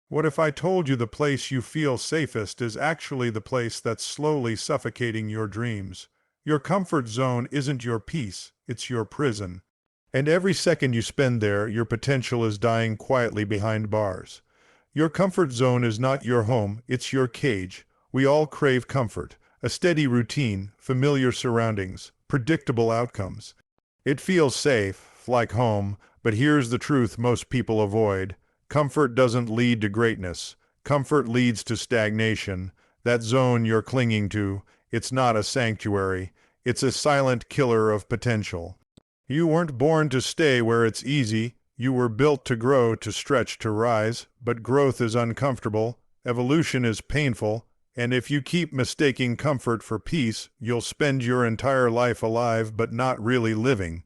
What if I told you the place you feel safest is actually the place that's slowly suffocating your dreams? Your comfort zone isn't your peace, it's your prison. And every second you spend there, your potential is dying quietly behind bars. Your comfort zone is not your home, it's your cage. We all crave comfort, a steady routine, familiar surroundings, predictable outcomes. It feels safe, like home, but here's the truth most people avoid. Comfort doesn't lead to greatness. Comfort leads to stagnation. That zone you're clinging to, it's not a sanctuary. It's a silent killer of potential. You weren't born to stay where it's easy. You were built to grow, to stretch, to rise. But growth is uncomfortable. Evolution is painful. And if you keep mistaking comfort for peace, you'll spend your entire life alive but not really living.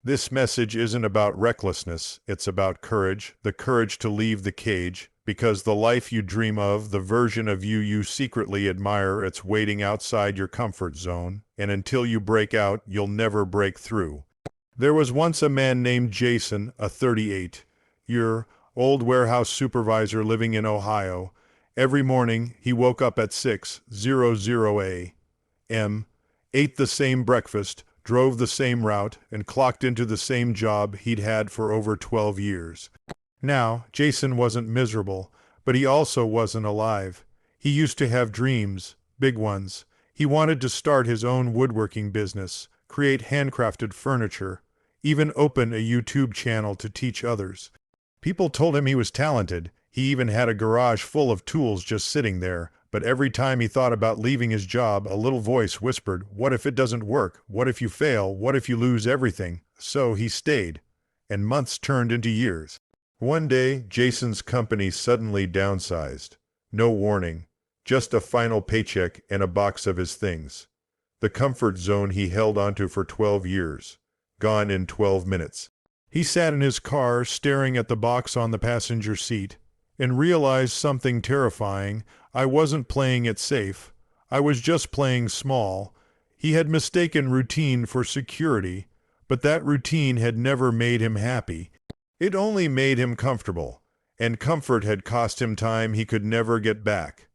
This message isn't about recklessness, it's about courage, the courage to leave the cage, because the life you dream of, the version of you you secretly admire, it's waiting outside your comfort zone, and until you break out, you'll never break through. There was once a man named Jason, a 38-year-old warehouse supervisor living in Ohio. Every morning, he woke up at 6:00 a.m., ate the same breakfast, drove the same route, and clocked into the same job he'd had for over 12 years. Now, Jason wasn't miserable, but he also wasn't alive. He used to have dreams, big ones. He wanted to start his own woodworking business, create handcrafted furniture, even open a YouTube channel to teach others. People told him he was talented. He even had a garage full of tools just sitting there. But every time he thought about leaving his job, a little voice whispered, "What if it doesn't work? What if you fail? What if you lose everything?" So he stayed, and months turned into years. One day, Jason's company suddenly downsized. No warning, just a final paycheck and a box of his things. The comfort zone he held onto for 12 years, gone in 12 minutes. He sat in his car, staring at the box on the passenger seat, and realized something terrifying. I wasn't playing it safe. I was just playing small. He had mistaken routine for security, but that routine had never made him happy. It only made him comfortable, and comfort had cost him time he could never get back.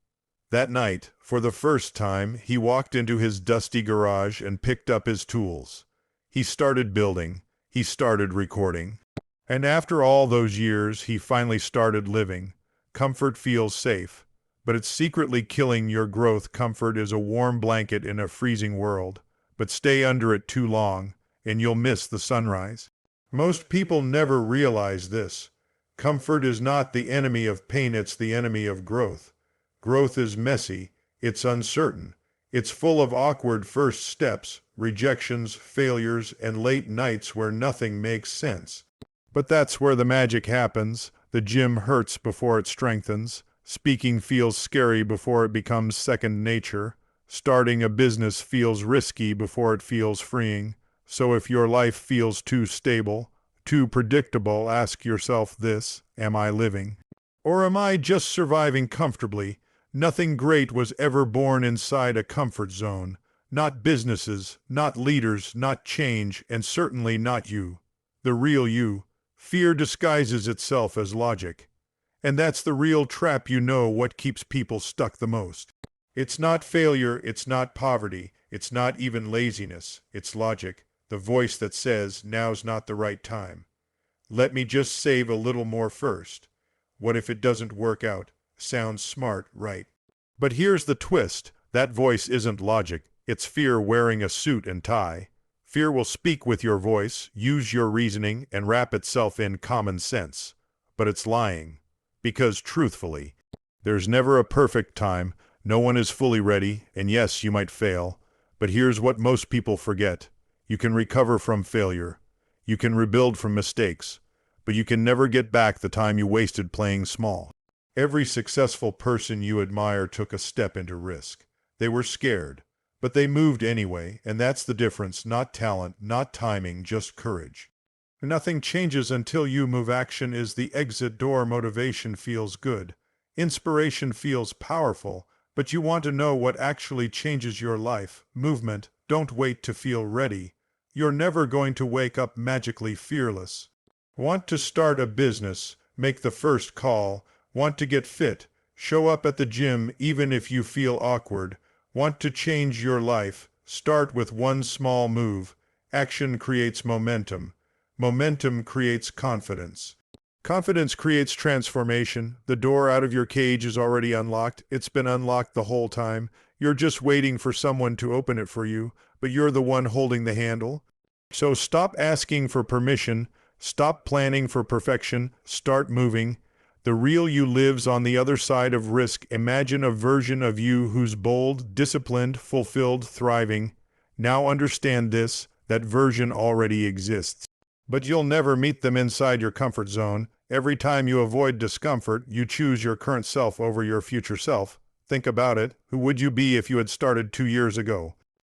That night, for the first time, he walked into his dusty garage and picked up his tools. He started building. He started recording. And after all those years, he finally started living. Comfort feels safe, but it's secretly killing your growth. Comfort is a warm blanket in a freezing world, but stay under it too long, and you'll miss the sunrise. Most people never realize this. Comfort is not the enemy of pain, it's the enemy of growth. Growth is messy, it's uncertain, it's full of awkward first steps, rejections, failures, and late nights where nothing makes sense. But that's where the magic happens. The gym hurts before it strengthens. Speaking feels scary before it becomes second nature. Starting a business feels risky before it feels freeing. So if your life feels too stable, too predictable, ask yourself this: am I living? Or am I just surviving comfortably? Nothing great was ever born inside a comfort zone. Not businesses, not leaders, not change, and certainly not you. The real you. Fear disguises itself as logic. And that's the real trap. You know what keeps people stuck the most. It's not failure, it's not poverty, it's not even laziness, it's logic. The voice that says, now's not the right time. Let me just save a little more first. What if it doesn't work out? Sounds smart, right? But here's the twist. That voice isn't logic. It's fear wearing a suit and tie. Fear will speak with your voice, use your reasoning, and wrap itself in common sense. But it's lying. Because truthfully, there's never a perfect time. No one is fully ready, and yes, you might fail. But here's what most people forget. You can recover from failure. You can rebuild from mistakes. But you can never get back the time you wasted playing small. Every successful person you admire took a step into risk. They were scared. But they moved anyway, and that's the difference. Not talent, not timing, just courage. Nothing changes until you move. Action is the exit door. Motivation feels good. Inspiration feels powerful. But you want to know what actually changes your life. Movement. Don't wait to feel ready. You're never going to wake up magically fearless. Want to start a business? Make the first call. Want to get fit? Show up at the gym even if you feel awkward. Want to change your life? Start with one small move. Action creates momentum. Momentum creates confidence. Confidence creates transformation. The door out of your cage is already unlocked. It's been unlocked the whole time. You're just waiting for someone to open it for you, but you're the one holding the handle. So stop asking for permission. Stop planning for perfection. Start moving. The real you lives on the other side of risk. Imagine a version of you who's bold, disciplined, fulfilled, thriving. Now understand this, that version already exists. But you'll never meet them inside your comfort zone. Every time you avoid discomfort, you choose your current self over your future self. Think about it. Who would you be if you had started 2 years ago?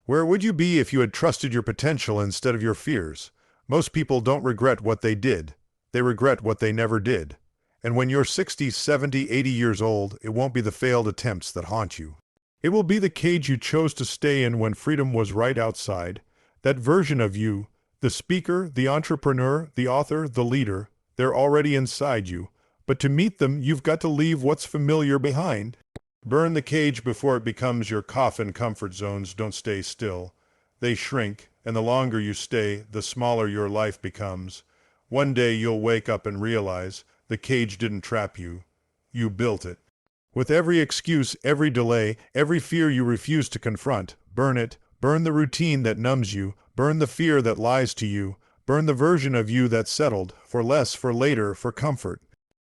Where would you be if you had trusted your potential instead of your fears? Most people don't regret what they did. They regret what they never did. And when you're 60, 70, 80 years old, it won't be the failed attempts that haunt you. It will be the cage you chose to stay in when freedom was right outside. That version of you, the speaker, the entrepreneur, the author, the leader, they're already inside you. But to meet them, you've got to leave what's familiar behind. Burn the cage before it becomes your coffin. Comfort zones don't stay still. They shrink, and the longer you stay, the smaller your life becomes. One day you'll wake up and realize the cage didn't trap you. You built it. With every excuse, every delay, every fear you refuse to confront, burn it. Burn the routine that numbs you. Burn the fear that lies to you. Burn the version of you that settled, for less, for later, for comfort.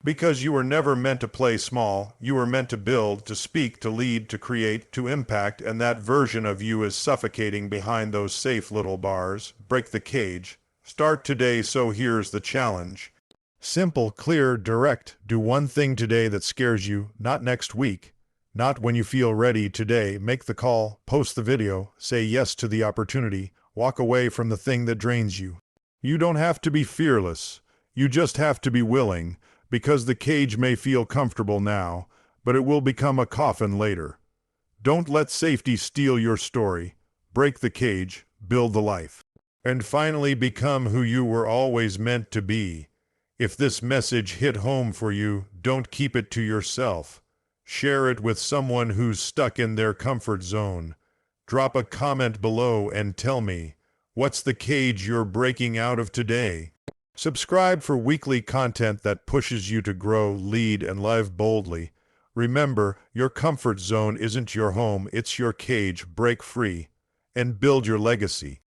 Because you were never meant to play small. You were meant to build, to speak, to lead, to create, to impact, and that version of you is suffocating behind those safe little bars. Break the cage. Start today, so here's the challenge. Simple, clear, direct. Do one thing today that scares you, not next week. Not when you feel ready. Today. Make the call, post the video, say yes to the opportunity, walk away from the thing that drains you. You don't have to be fearless. You just have to be willing, because the cage may feel comfortable now, but it will become a coffin later. Don't let safety steal your story. Break the cage, build the life. And finally become who you were always meant to be. If this message hit home for you, don't keep it to yourself. Share it with someone who's stuck in their comfort zone. Drop a comment below and tell me, what's the cage you're breaking out of today? Subscribe for weekly content that pushes you to grow, lead, and live boldly. Remember, your comfort zone isn't your home, it's your cage. Break free and build your legacy.